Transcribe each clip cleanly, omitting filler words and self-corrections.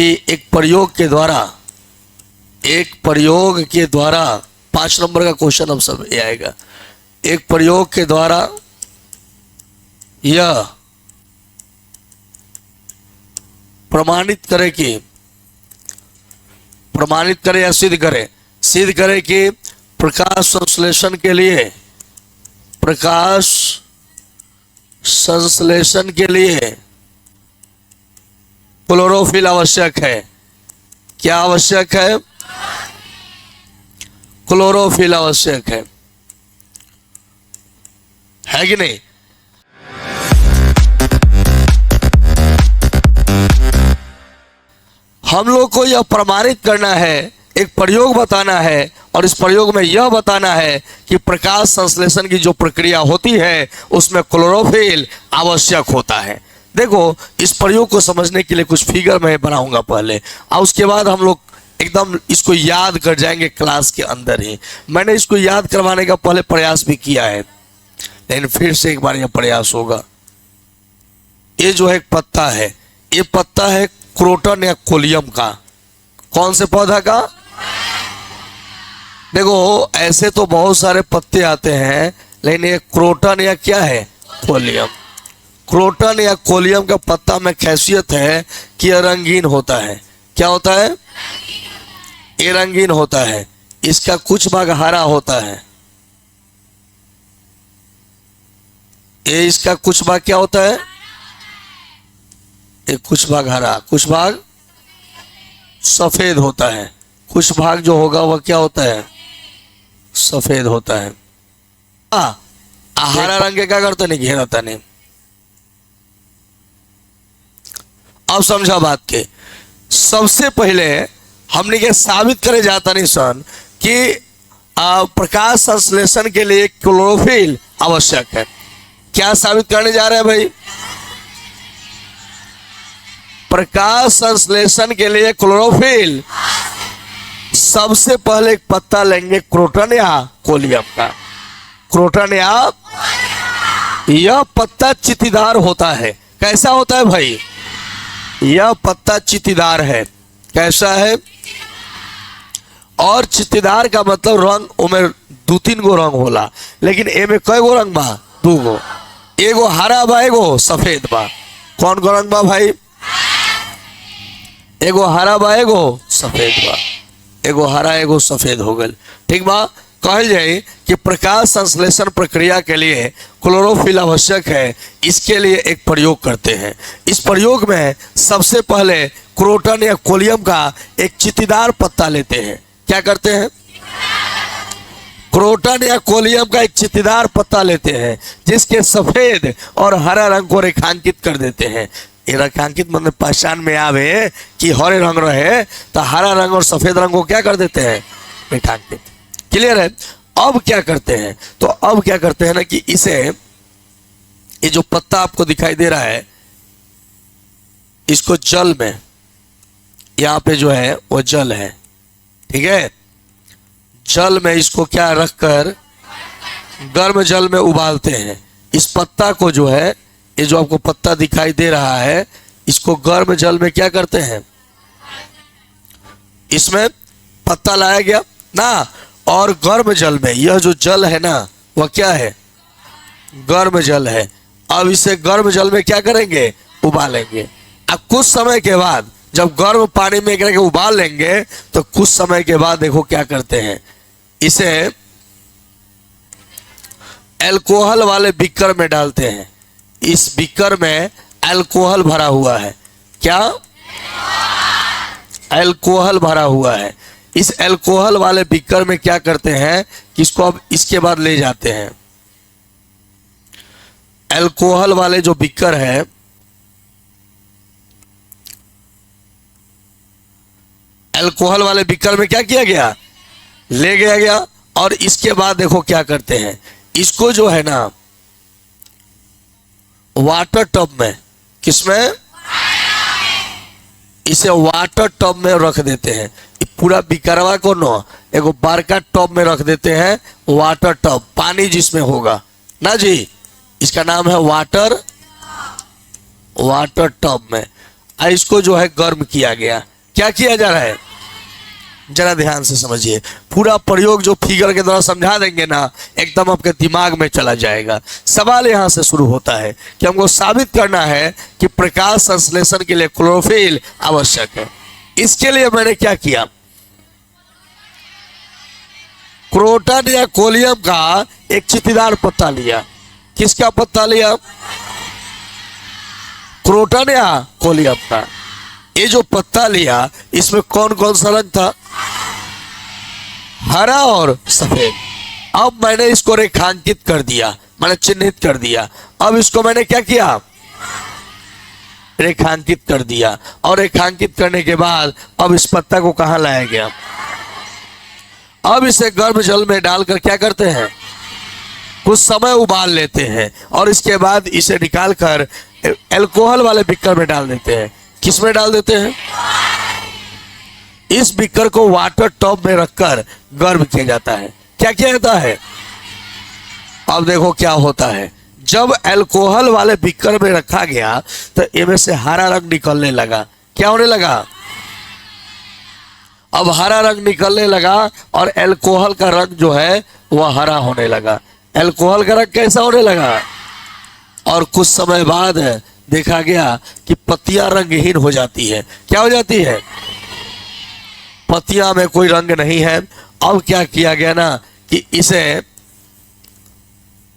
कि एक प्रयोग के द्वारा 5 नंबर का क्वेश्चन अब सब ये आएगा। एक प्रयोग के द्वारा यह प्रमाणित करे या सिद्ध करे कि प्रकाश संश्लेषण के लिए क्लोरोफिल आवश्यक है। क्या आवश्यक है? क्लोरोफिल आवश्यक है कि नहीं? हम लोग को यह प्रमाणित करना है, एक प्रयोग बताना है, और इस प्रयोग में यह बताना है कि प्रकाश संश्लेषण की जो प्रक्रिया होती है उसमें क्लोरोफिल आवश्यक होता है। देखो, इस प्रयोग को समझने के लिए कुछ फिगर मैं बनाऊंगा पहले, और उसके बाद हम लोग एकदम इसको याद कर जाएंगे क्लास के अंदर ही। मैंने इसको याद करवाने का पहले प्रयास भी किया है, लेकिन फिर से एक बार यह प्रयास होगा। ये जो है एक पत्ता है, ये पत्ता है क्रोटन या कोलियम का। कौन से पौधा का? देखो, ऐसे तो बहुत सारे पत्ते आते हैं, लेकिन ये क्रोटन या क्या है? कोलियम। क्रोटन या कोलियम का पत्ता में खासियत है कि यह रंगीन होता है। क्या होता है? ये रंगीन होता है। इसका कुछ भाग हरा होता है। ये इसका कुछ भाग क्या होता है? ये कुछ भाग हरा, कुछ भाग सफेद होता है। कुछ भाग जो होगा वह क्या होता है? सफेद होता है। हरा रंग के क्या करता नहीं, घेरता नहीं। अब समझा बात के। सबसे पहले हमने के साबित करे जाता नहीं सन कि प्रकाश संश्लेषण के लिए क्लोरोफिल आवश्यक है। क्या साबित करने जा रहे हैं भाई? प्रकाश संश्लेषण के लिए क्लोरोफिल। सबसे पहले एक पत्ता लेंगे क्रोटन या कोलियम का। क्रोटन या, यह पत्ता चित्तीदार होता है। कैसा होता है भाई? यह पत्ता चित्तीदार है। कैसा है? और चित्तीदार का मतलब रंग, उमें 2-3 गो रंग होला, लेकिन एमे कई गो रंग बा? 2 गो। एगो हरा बा, एगो सफेद बा। कौन गो रंग बा भाई? एगो हरा बा, एगो सफेद बा। एगो हरा, एगो सफेद हो गल। ठीक बा? कहल जाए कि प्रकाश संश्लेषण प्रक्रिया के लिए क्लोरोफिल आवश्यक है। इसके लिए एक प्रयोग करते हैं। इस प्रयोग में सबसे पहले क्रोटन या कोलियम का एक चित्तीदार पत्ता लेते हैं। क्या करते हैं? क्रोटन या कोलियम का एक चित्तीदार पत्ता लेते हैं, जिसके सफेद और हरा रंग को रेखांकित कर देते हैं। ये रेखांकित मतलब पहचान में आवे कि हरे रंग रहे तो हरा रंग और सफेद रंग को क्या कर देते हैं? रेखांकित। क्लियर है? अब क्या करते हैं? तो अब क्या करते हैं ना कि इसे, ये जो पत्ता आपको दिखाई दे रहा है, इसको जल में, यहाँ पे जो है वो जल है, ठीक है? जल में इसको क्या रखकर गर्म जल में उबालते हैं। इस पत्ता को जो है, ये जो आपको पत्ता दिखाई दे रहा है, इसको गर्म जल में क्या करते हैं? इसमें पत्ता लाया गया ना, और गर्म जल में, यह जो जल है ना वह क्या है? गर्म जल है। अब इसे गर्म जल में क्या करेंगे? उबालेंगे। अब कुछ समय के बाद जब गर्म पानी में करके उबाल लेंगे तो कुछ समय के बाद देखो क्या करते हैं, इसे अल्कोहल वाले बीकर में डालते हैं। इस बीकर में अल्कोहल भरा हुआ है। क्या? अल्कोहल भरा हुआ है। इस अल्कोहल वाले बीकर में क्या करते हैं कि इसको अब इसके बाद ले जाते हैं। अल्कोहल वाले जो बीकर है, अल्कोहल वाले बीकर में क्या किया गया? ले गया। और इसके बाद देखो क्या करते हैं, इसको जो है ना वाटर टब में, किसमें? इसे वाटर टब में रख देते हैं। पूरा बिकरवा को नो एगो बड़का टब में रख देते हैं। वाटर टब, पानी जिसमें होगा ना जी, इसका नाम है वाटर टब में। इसको जो है गर्म किया गया। क्या किया जा रहा है, जरा ध्यान से समझिए। पूरा प्रयोग जो फिगर के द्वारा समझा देंगे ना, एकदम आपके दिमाग में चला जाएगा। सवाल यहां से शुरू होता है कि हमको साबित करना है कि प्रकाश संश्लेषण के लिए क्लोरोफिल आवश्यक है। इसके लिए मैंने क्या किया, क्रोटन या कोलियम का एक चित्तीदार पत्ता लिया। किसका पत्ता लिया, क्रोटन या कोलियम का। ये जो पत्ता लिया इसमें कौन कौन सा रंग था, हरा और सफेद। अब मैंने इसको रेखांकित कर दिया, मैंने चिन्हित कर दिया। अब इसको मैंने क्या किया, रेखांकित कर दिया। और रेखांकित करने के बाद अब इस पत्ता को कहां लाया गया, अब इसे गर्म जल में डालकर क्या करते हैं, कुछ समय उबाल लेते हैं और इसके बाद इसे निकालकर अल्कोहल वाले बीकर में डाल देते हैं। किस में डाल देते हैं, इस बीकर को वाटर टॉप में रखकर गर्म किया जाता है। क्या किया जाता है, अब देखो क्या होता है। जब अल्कोहल वाले बीकर में रखा गया तो इनमें से हरा रंग निकलने लगा। क्या होने लगा, अब हरा रंग निकलने लगा और अल्कोहल का रंग जो है वह हरा होने लगा। अल्कोहल का रंग कैसा होने लगा, और कुछ समय बाद देखा गया कि पत्तियां रंगहीन हो जाती है। क्या हो जाती है, पत्तियां में कोई रंग नहीं है। अब क्या किया गया ना कि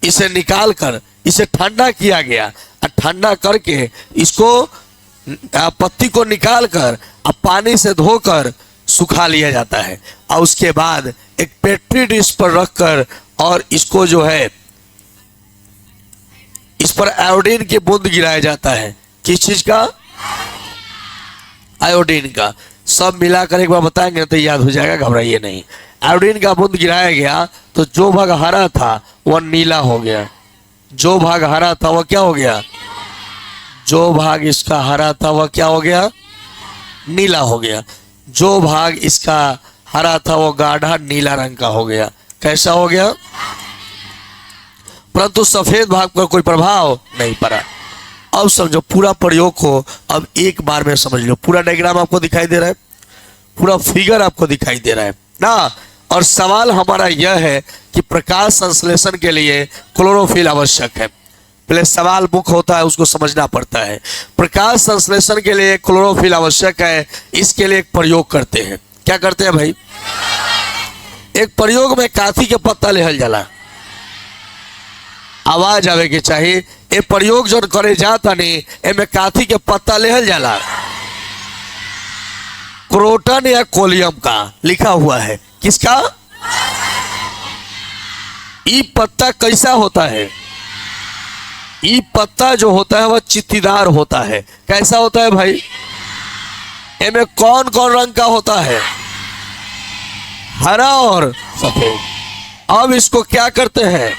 इसे निकालकर इसे ठंडा किया गया और ठंडा करके इसको पत्ती को निकालकर अब पानी से धोकर सुखा लिया जाता है। और उसके बाद एक पेट्री डिश पर रखकर और इसको जो है इस पर आयोडीन की बूंद गिराया जाता है। किस चीज का, आयोडीन का। सब मिलाकर एक बार बताएंगे तो याद हो जाएगा, घबराइए नहीं। आयोडीन का बूंद गिराया गया तो जो भाग हरा था वह नीला हो गया, जो भाग हरा था वह क्या हो गया, जो भाग इसका हरा था वह क्या हो गया, नीला हो गया। जो भाग इसका हरा था वो गाढ़ा नीला रंग का हो गया। कैसा हो गया, परंतु सफेद भाग पर कोई प्रभाव नहीं पड़ा। अब समझो पूरा प्रयोग को, अब एक बार में समझ लो। पूरा डायग्राम आपको दिखाई दे रहा है, पूरा फिगर आपको दिखाई दे रहा है ना। और सवाल हमारा यह है कि प्रकाश संश्लेषण के लिए क्लोरोफिल आवश्यक है। पहले सवाल मुख्य होता है, उसको समझना पड़ता है। प्रकाश संश्लेषण के लिए क्लोरोफिल आवश्यक है। इसके लिए एक प्रयोग करते हैं। क्या करते हैं भाई, एक प्रयोग में काथी के पत्ता लेहल जाला, आवाज आवे के चाहिए। ये प्रयोग जो करे जाता नहीं, एमे काथी के पत्ता लेहल जाला, क्रोटन या कोलियम का लिखा हुआ है। किसका, ई पत्ता कैसा होता है, ई पत्ता जो होता है वह चित्तीदार होता है। कैसा होता है भाई, इनमें कौन कौन रंग का होता है, हरा और सफेद। अब इसको क्या करते हैं,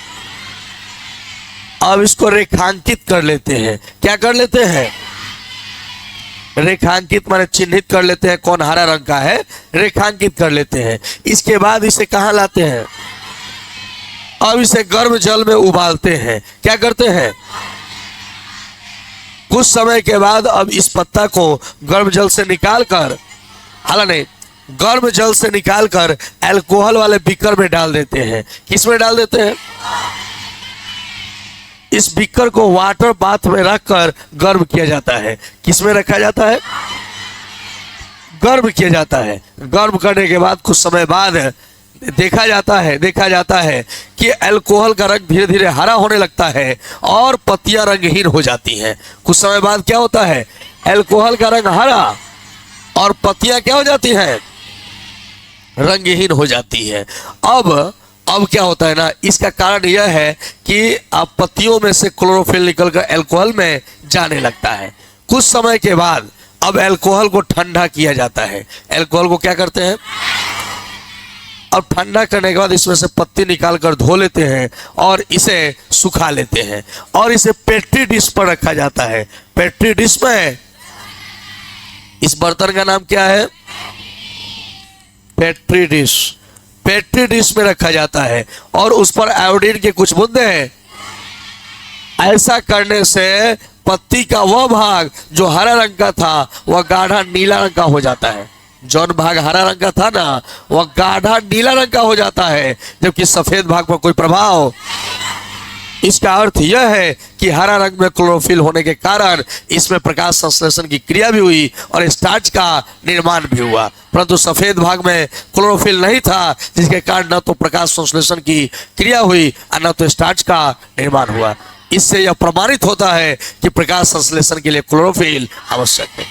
अब इसको रेखांकित कर लेते हैं। क्या कर लेते हैं, रेखांकित माने चिन्हित कर लेते हैं कौन हरा रंग का है, रेखांकित कर लेते हैं। इसके बाद इसे कहां लाते हैं, अब इसे गर्म जल में उबालते हैं। क्या करते हैं, कुछ समय के बाद अब इस पत्ता को गर्म जल से निकालकर, हालांकि गर्म जल से निकालकर अल्कोहल वाले बीकर में डाल देते हैं। किस में डाल देते हैं, इस बीकर को वाटर बाथ में रखकर गर्म किया जाता है। किस में रखा जाता है, गर्म किया जाता है। गर्म करने के बाद कुछ समय बाद देखा जाता है कि अल्कोहल का रंग धीरे धीरे हरा होने लगता है और पत्तियां रंगहीन हो जाती हैं। कुछ समय बाद क्या होता है, अल्कोहल का रंग हरा और पत्तियां क्या हो जाती हैं, रंगहीन हो जाती है। अब क्या होता है ना, इसका कारण यह है कि अब पत्तियों में से क्लोरोफिल निकलकर अल्कोहल में जाने लगता है। कुछ समय के बाद अब अल्कोहल को ठंडा किया जाता है। अल्कोहल को क्या करते हैं, अब ठंडा करने के बाद इसमें से पत्ती निकालकर धो लेते हैं और इसे सुखा लेते हैं और इसे पेट्री डिश पर रखा जाता है। पेट्री डिश में, इस बर्तन का नाम क्या है, पेट्री डिश। पेट्री डिश में रखा जाता है और उस पर आयोडीन के कुछ बूंदे हैं। ऐसा करने से पत्ती का वह भाग जो हरा रंग का था वह गाढ़ा नीला रंग का हो जाता है। जौन भाग हरा रंग का था ना वह गाढ़ा नीला रंग का हो जाता है, जबकि सफेद भाग पर कोई प्रभाव। इसका अर्थ यह है कि हरा रंग में क्लोरोफिल होने के कारण इसमें प्रकाश संश्लेषण की क्रिया भी हुई और स्टार्च का निर्माण भी हुआ, परंतु सफेद भाग में क्लोरोफिल नहीं था, जिसके कारण न तो प्रकाश संश्लेषण की क्रिया हुई और न तो स्टार्च का निर्माण हुआ। इससे यह प्रमाणित होता है कि प्रकाश संश्लेषण के लिए क्लोरोफिल आवश्यक है।